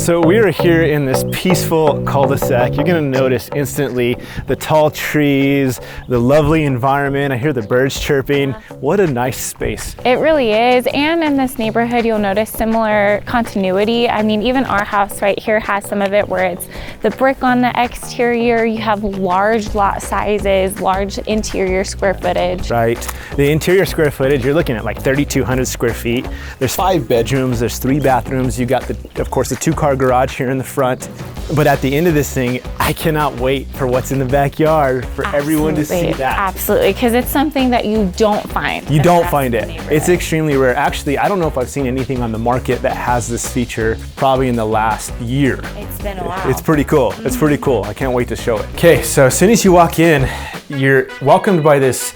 So we are here in this peaceful cul-de-sac. You're gonna notice instantly the tall trees, the lovely environment. I hear the birds chirping. What a nice space. It really is. And in this neighborhood, you'll notice similar continuity. I mean, even our house right here has some of it where it's the brick on the exterior. You have large lot sizes, large interior square footage. Right. The interior square footage, you're looking at like 3,200 square feet. There's 5 bedrooms, there's 3 bathrooms. You got of course, the 2-car garage here in the front. But at the end of this thing, I cannot wait for what's in the backyard for everyone to see that. Absolutely, because it's something that you don't find. You don't find it. It's extremely rare. Actually, I don't know if I've seen anything on the market that has this feature probably in the last year. It's been a while. It's pretty cool. It's pretty cool. I can't wait to show it. Okay, so as soon as you walk in, you're welcomed by this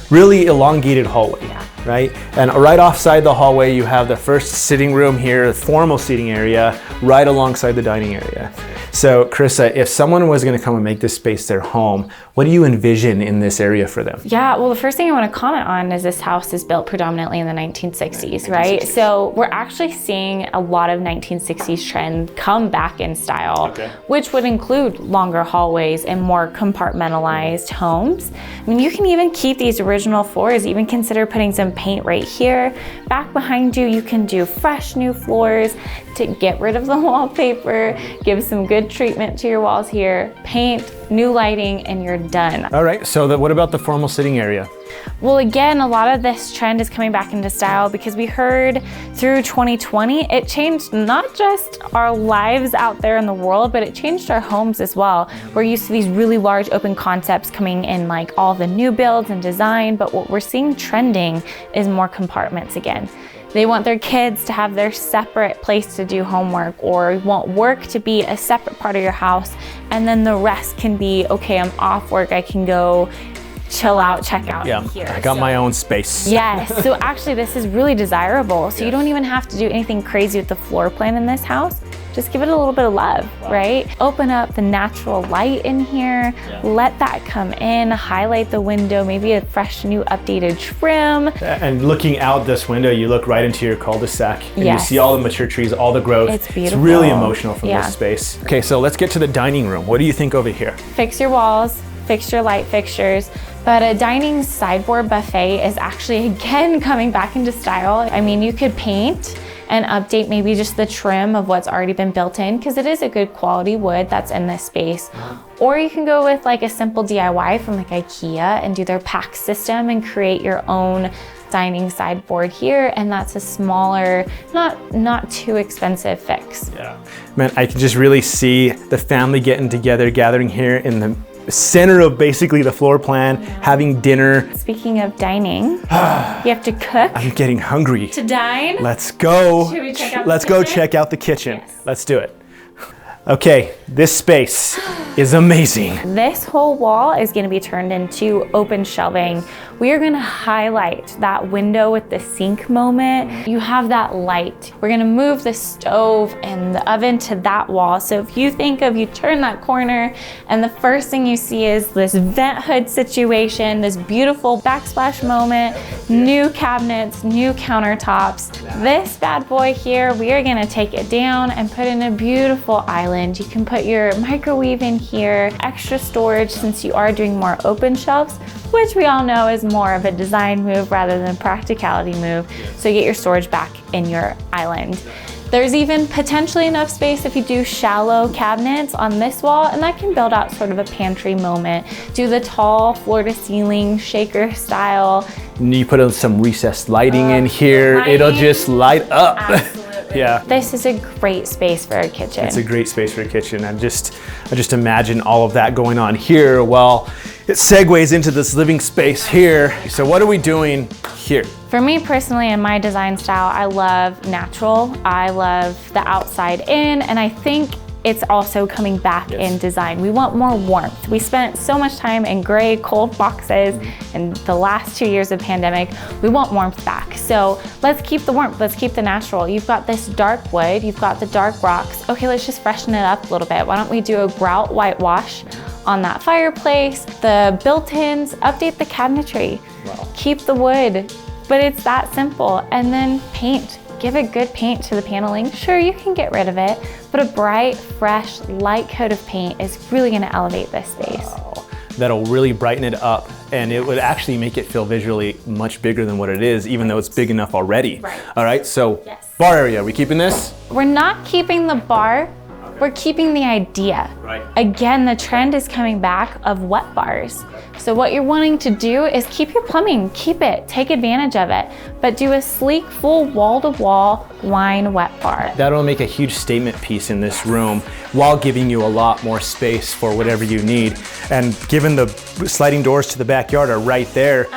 really elongated hallway. Right? And right offside the hallway, you have the first sitting room here, the formal seating area, right alongside the dining area. So Carissa, if someone was gonna come and make this space their home, what do you envision in this area for them? Yeah, well, the first thing I wanna comment on is this house is built predominantly in the 1960s, right? So we're actually seeing a lot of 1960s trend come back in style, which would include longer hallways and more compartmentalized homes. I mean, you can even keep these original floors, even consider putting some paint right here. Back behind you, you can do fresh new floors to get rid of the wallpaper, give some good treatment to your walls here, paint, new lighting, and you're done. All right, so what about the formal sitting area? Well, again, a lot of this trend is coming back into style because we heard through 2020, it changed not just our lives out there in the world, but it changed our homes as well. We're used to these really large open concepts coming in like all the new builds and design, but what we're seeing trending is more compartments again. They want their kids to have their separate place to do homework, or want work to be a separate part of your house, and then the rest can be, okay, I'm off work, I can go chill out, check out here. I got my own space. Yes, so actually this is really desirable. So you don't even have to do anything crazy with the floor plan in this house. Just give it a little bit of love, right? Open up the natural light in here, let that come in, highlight the window, maybe a fresh new updated trim. And looking out this window, you look right into your cul-de-sac and you see all the mature trees, all the growth. It's beautiful. It's really emotional from this space. Okay, so let's get to the dining room. What do you think over here? Fix your walls, fix your light fixtures. But a dining sideboard buffet is actually, again, coming back into style. I mean, you could paint and update maybe just the trim of what's already been built in, because it is a good quality wood that's in this space. Or you can go with like a simple DIY from like IKEA and do their pack system and create your own dining sideboard here, and that's a smaller, not too expensive fix. Yeah, man, I can just really see the family getting together, gathering here in the center of basically the floor plan, having dinner. Speaking of dining, you have to cook. I'm getting hungry. To dine? Let's go. Should we check out Let's the go kitchen? check out the kitchen. Yes. Let's do it. Okay, this space is amazing. This whole wall is going to be turned into open shelving. We are going to highlight that window with the sink moment. You have that light. We're going to move the stove and the oven to that wall. So if you think of, you turn that corner and the first thing you see is this vent hood situation, this beautiful backsplash moment, new cabinets, new countertops. This bad boy here, we are going to take it down and put in a beautiful island. You can put your microwave in here, extra storage since you are doing more open shelves, which we all know is more of a design move rather than a practicality move. So you get your storage back in your island. There's even potentially enough space if you do shallow cabinets on this wall, and that can build out sort of a pantry moment. Do the tall floor to ceiling shaker style. And you put some recessed lighting in here. It'll just light up. Absolutely. Yeah. This is a great space for a kitchen. It's a great space for a kitchen. I just imagine all of that going on here while it segues into this living space here. So what are we doing here? For me personally, in my design style, I love natural. I love the outside in, and I think it's also coming back in design. We want more warmth. We spent so much time in gray, cold boxes in the last 2 years of pandemic. We want warmth back. So let's keep the warmth, let's keep the natural. You've got this dark wood, you've got the dark rocks. Okay, let's just freshen it up a little bit. Why don't we do a grout whitewash on that fireplace, the built-ins, update the cabinetry, keep the wood, but it's that simple. And then paint. give a good paint to the paneling. Sure, you can get rid of it, but a bright, fresh, light coat of paint is really gonna elevate this space. Wow. That'll really brighten it up, and it would actually make it feel visually much bigger than what it is, even though it's big enough already. Right. All right, so Yes. bar area, we keeping this? We're not keeping the bar, we're keeping the idea. Right. Again, the trend is coming back of wet bars. So what you're wanting to do is keep your plumbing, keep it, take advantage of it, but do a sleek, full wall-to-wall wine wet bar. That'll make a huge statement piece in this room while giving you a lot more space for whatever you need. And given the sliding doors to the backyard are right there,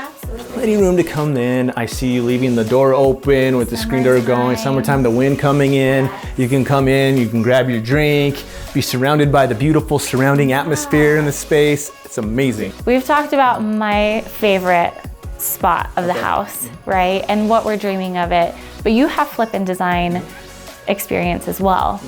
plenty of room to come in. I see you leaving the door open with the screen door going. Summertime, the wind coming in. You can come in, you can grab your drink, be surrounded by the beautiful surrounding atmosphere in the space. It's amazing. We've talked about my favorite spot of the house, right? And what we're dreaming of it, but you have flip and design experience as well.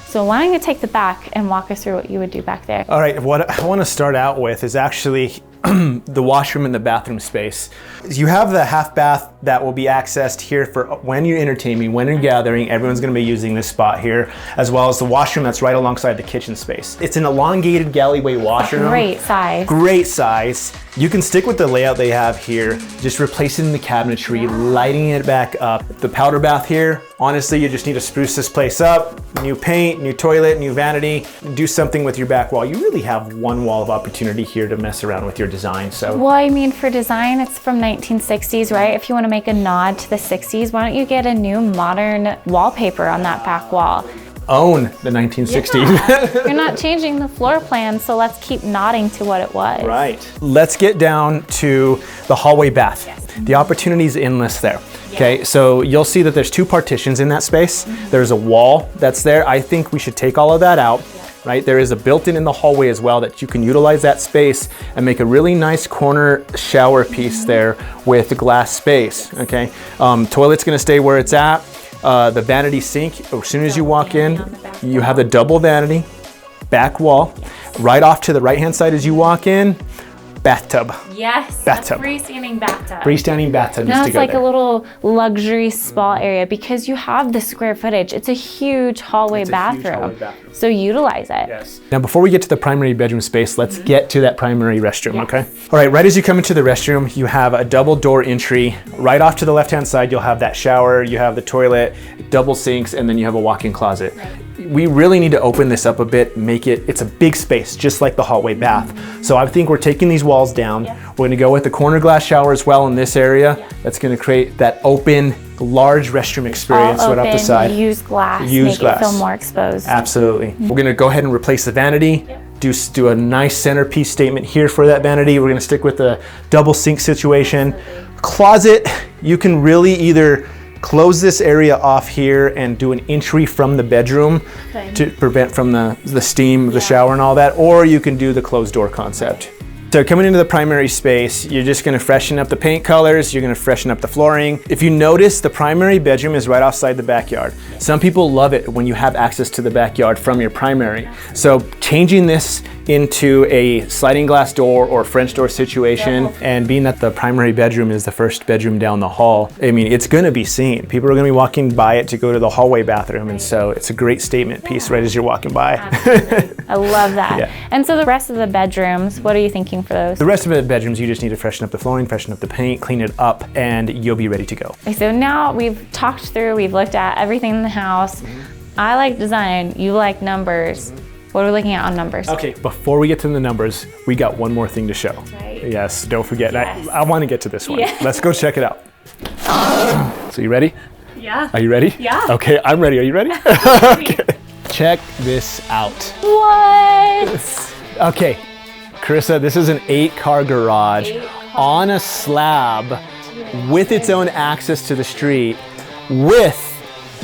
So why don't you take the back and walk us through what you would do back there? All right, what I want to start out with is actually the washroom and the bathroom space. You have the half bath that will be accessed here for when you're entertaining, when you're gathering. Everyone's going to be using this spot here, as well as the washroom that's right alongside the kitchen space. It's an elongated galleyway washroom. Great size. Great size. You can stick with the layout they have here, just replacing the cabinetry, lighting it back up. The powder bath here, honestly, you just need to spruce this place up. New paint, new toilet, new vanity. Do something with your back wall. You really have one wall of opportunity here to mess around with your design. So, well, I mean, for design, it's from 1960s, right? If you want to make a nod to the 60s, why don't you get a new modern wallpaper on that back wall? Own the 1960s. Yeah. You're not changing the floor plan, so let's keep nodding to what it was. Right. Let's get down to the hallway bath. Yes. The opportunity is endless there. Okay, so you'll see that there's two partitions in that space. There's a wall that's there. I think we should take all of that out. Right? There is a built-in in the hallway as well that you can utilize that space and make a really nice corner shower piece there with the glass space, okay? Toilet's gonna stay where it's at. The vanity sink, as soon as you walk in, you have the double vanity, back wall. Right off to the right-hand side as you walk in, bathtub. Yes, bathtub. Freestanding bathtub. Freestanding bathtub Now needs to it's go like there. a little luxury spa area because you have the square footage. It's a huge hallway bathroom. So utilize it. Yes. Now before we get to the primary bedroom space, let's get to that primary restroom, okay? All right, right as you come into the restroom, you have a double door entry. Right off to the left-hand side, you'll have that shower, you have the toilet, double sinks, and then you have a walk-in closet. We really need to open this up a bit, it's a big space, just like the hallway bath. So I think we're taking these walls down. We're gonna go with the corner glass shower as well in this area. That's gonna create that open, large restroom experience right off the side. Use glass, Use glass. It feel more exposed. Absolutely. We're gonna go ahead and replace the vanity. Do a nice centerpiece statement here for that vanity. We're gonna stick with the double sink situation. Closet, you can really either close this area off here and do an entry from the bedroom to prevent from the steam of the shower and all that, or you can do the closed door concept. So coming into the primary space, you're just gonna freshen up the paint colors, you're gonna freshen up the flooring. If you notice, the primary bedroom is right outside the backyard. Some people love it when you have access to the backyard from your primary. So changing this into a sliding glass door or French door situation, and being that the primary bedroom is the first bedroom down the hall, I mean, it's gonna be seen. People are gonna be walking by it to go to the hallway bathroom, and so it's a great statement piece right as you're walking by. I love that. And so the rest of the bedrooms, what are you thinking for those? The rest of the bedrooms, you just need to freshen up the flooring, freshen up the paint, clean it up, and you'll be ready to go. Okay, so now we've talked through, we've looked at everything in the house. I like design, you like numbers. What are we looking at on numbers? Okay, before we get to the numbers, we got one more thing to show. Right. Yes, don't forget. Yes. I want to get to this one. Yes. Let's go check it out. So you ready? Yeah. Are you ready? Yeah. Okay, I'm ready. Are you ready? Okay. Check this out. What? Okay, Carissa, this is an 8-car garage on a slab with its own access to the street with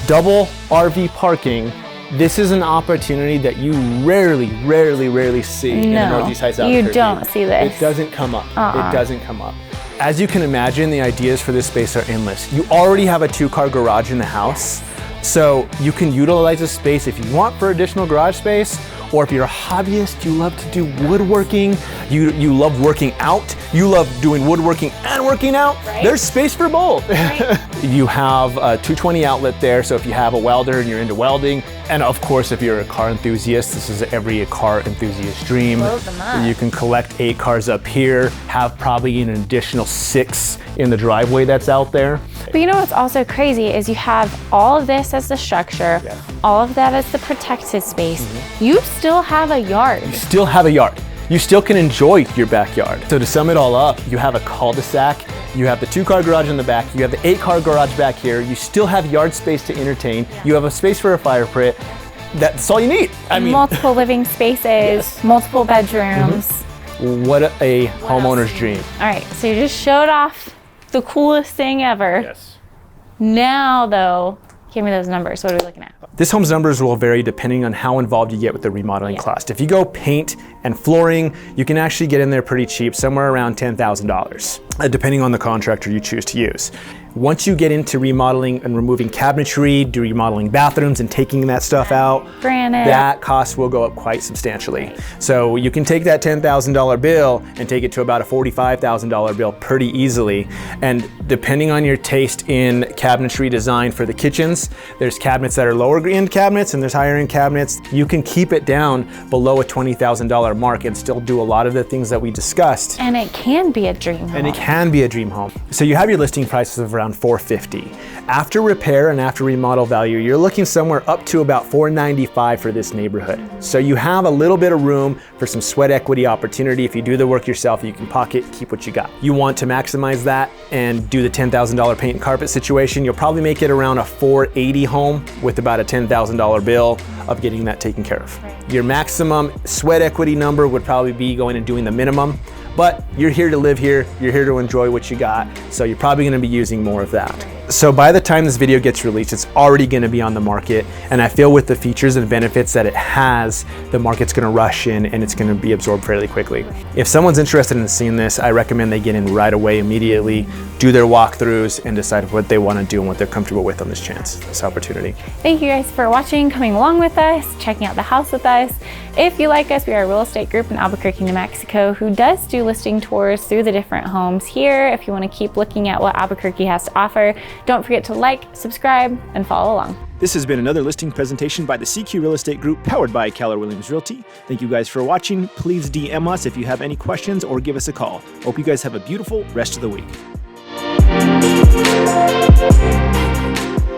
double RV parking. This is an opportunity that you rarely see in the Northeast Heights Albuquerque. You don't see this. It doesn't come up. It doesn't come up. As you can imagine, the ideas for this space are endless. You already have a 2-car garage in the house, so you can utilize this space if you want for additional garage space, or if you're a hobbyist, you love to do woodworking, you love working out, you love doing woodworking and working out, there's space for both. Right. You have a 220 outlet there, so if you have a welder and you're into welding, and of course if you're a car enthusiast, this is every car enthusiast's dream. Load them up. You can collect 8 cars up here, have probably an additional 6 in the driveway that's out there. But you know what's also crazy is you have all of this as the structure, all of that as the protected space. You still have a yard. You still have a yard. You still can enjoy your backyard. So to sum it all up, you have a cul-de-sac, you have the 2-car garage in the back, you have the 8-car garage back here, you still have yard space to entertain, you have a space for a fire pit. That's all you need. I mean, multiple living spaces, multiple bedrooms. What a homeowner's dream. All right, so you just showed off the coolest thing ever. Yes. Now though, give me those numbers. What are we looking at? This home's numbers will vary depending on how involved you get with the remodeling cost. If you go paint and flooring, you can actually get in there pretty cheap, somewhere around $10,000, depending on the contractor you choose to use. Once you get into remodeling and removing cabinetry, remodeling bathrooms and taking that stuff out, granite, that cost will go up quite substantially. So you can take that $10,000 bill and take it to about a $45,000 bill pretty easily. And depending on your taste in cabinetry design for the kitchens, there's cabinets that are lower end cabinets and there's higher end cabinets. You can keep it down below a $20,000 mark and still do a lot of the things that we discussed. And it can be a dream home. And it can be a dream home. So you have your listing prices of around $450. After repair and after remodel value, you're looking somewhere up to about $495 for this neighborhood. So you have a little bit of room for some sweat equity opportunity. If you do the work yourself, you can pocket, keep what you got. You want to maximize that and do the $10,000 paint and carpet situation, you'll probably make it around a $480 home with about a $10,000 bill of getting that taken care of. Right. Your maximum sweat equity number would probably be going and doing the minimum. But you're here to live here, you're here to enjoy what you got, so you're probably gonna be using more of that. So by the time this video gets released, it's already gonna be on the market, and I feel with the features and benefits that it has, the market's gonna rush in and it's gonna be absorbed fairly quickly. If someone's interested in seeing this, I recommend they get in right away, immediately, do their walkthroughs, and decide what they wanna do and what they're comfortable with on this opportunity. Thank you guys for watching, coming along with us, checking out the house with us. If you like us, we are a real estate group in Albuquerque, New Mexico, who does do listing tours through the different homes here. If you want to keep looking at what Albuquerque has to offer, don't forget to like, subscribe, and follow along. This has been another listing presentation by the CQ Real Estate Group, powered by Keller Williams Realty. Thank you guys for watching. Please DM us if you have any questions or give us a call. Hope you guys have a beautiful rest of the week.